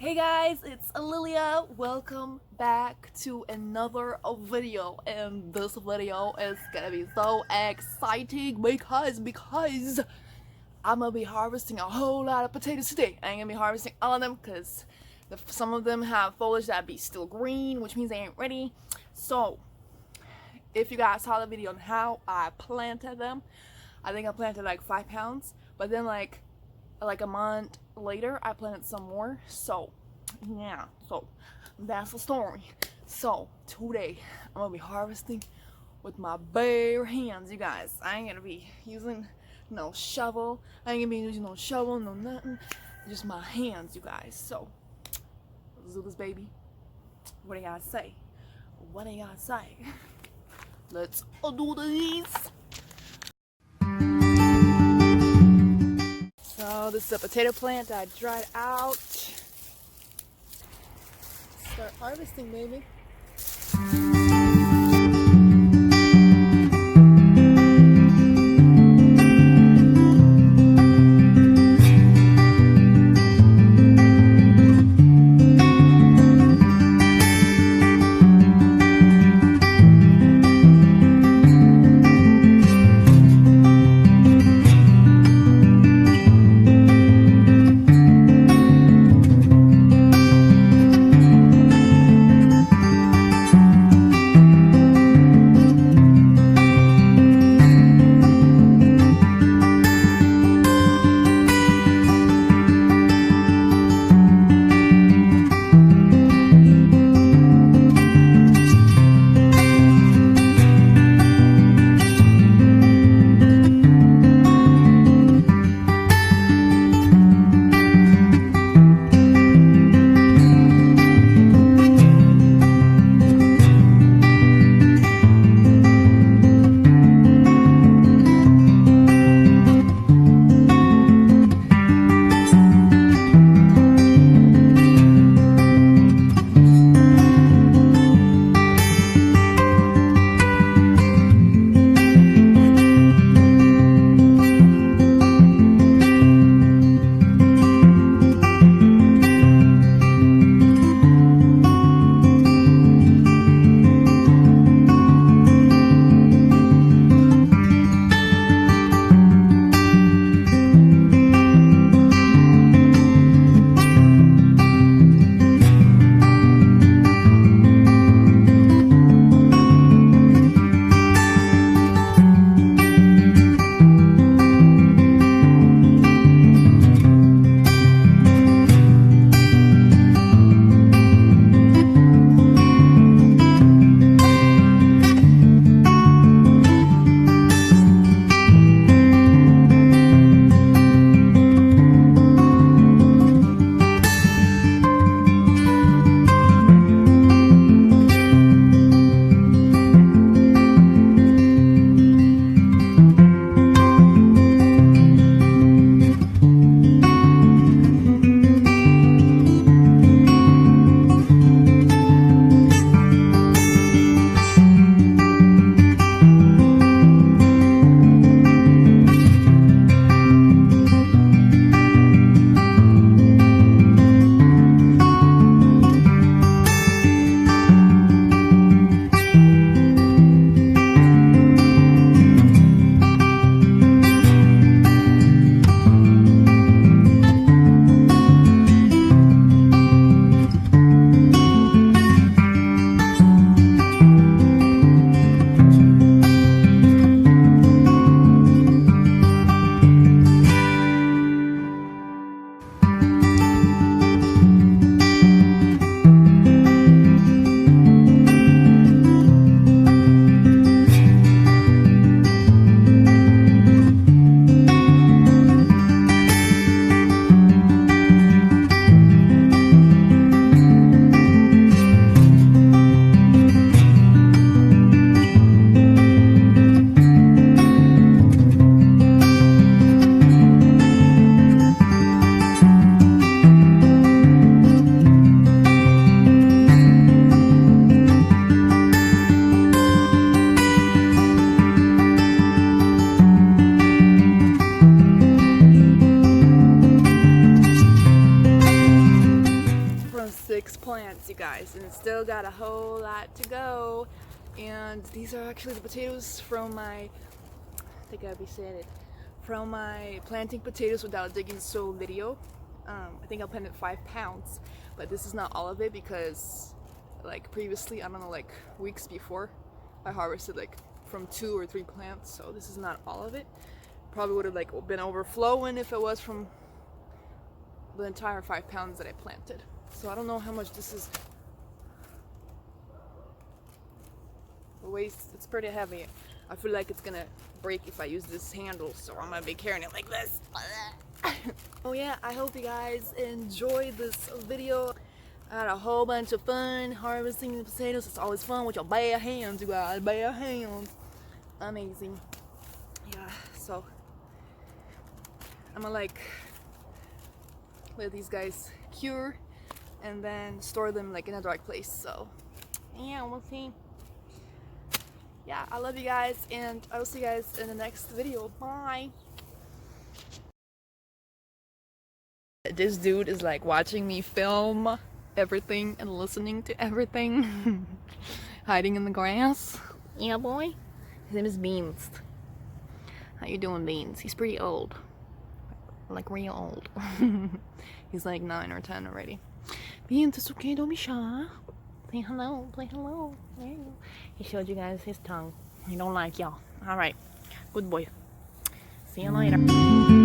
Hey guys, it's Lilia. Welcome back to another video, and this video is gonna be so exciting because I'm gonna be harvesting a whole lot of potatoes today. I ain't gonna be harvesting all of them because some of them have foliage that be still green, which means they ain't ready. So if you guys saw the video on how I planted them, I think I planted like 5 pounds, but then like a month later I planted some more. So yeah, so that's the story. So today I'm gonna be harvesting with my bare hands, you guys. I ain't gonna be using no shovel. I ain't gonna be using no shovel, no nothing. Just my hands, you guys. So let's do this, baby. What do you gotta say? What do you gotta say? Let's do this. So this is a potato plant that I dried out. Start harvesting, baby. 6 plants, you guys, and still got a whole lot to go. And these are actually the potatoes from my, I think I'll be saying it, from my planting potatoes without digging soil video. I think I planted 5 pounds, but this is not all of it because like previously, I don't know, like weeks before, I harvested like from 2 or 3 plants, so this is not all of it. Probably would have like been overflowing if it was from the entire 5 pounds that I planted. So I don't know how much this is. The weight, it's pretty heavy. I feel like it's gonna break if I use this handle, so I'm gonna be carrying it like this. Oh yeah, I hope you guys enjoyed this video. I had a whole bunch of fun harvesting the potatoes. It's always fun with your bare hands, you guys. Bare hands. Amazing. Yeah, so I'm gonna like let these guys cure and then store them like in a dark place. So yeah, we'll see. Yeah, I love you guys, and I will see you guys in the next video. Bye. This dude is like watching me film everything and listening to everything. Hiding in the grass. Yeah, boy. His name is Beans. How you doing, Beans? He's pretty old. Like real old. He's like 9 or 10 already. Beans, it's okay, don't be shy. Say hello, say hello. There you go. He showed you guys his tongue. He don't like y'all. Alright, good boy. See you later.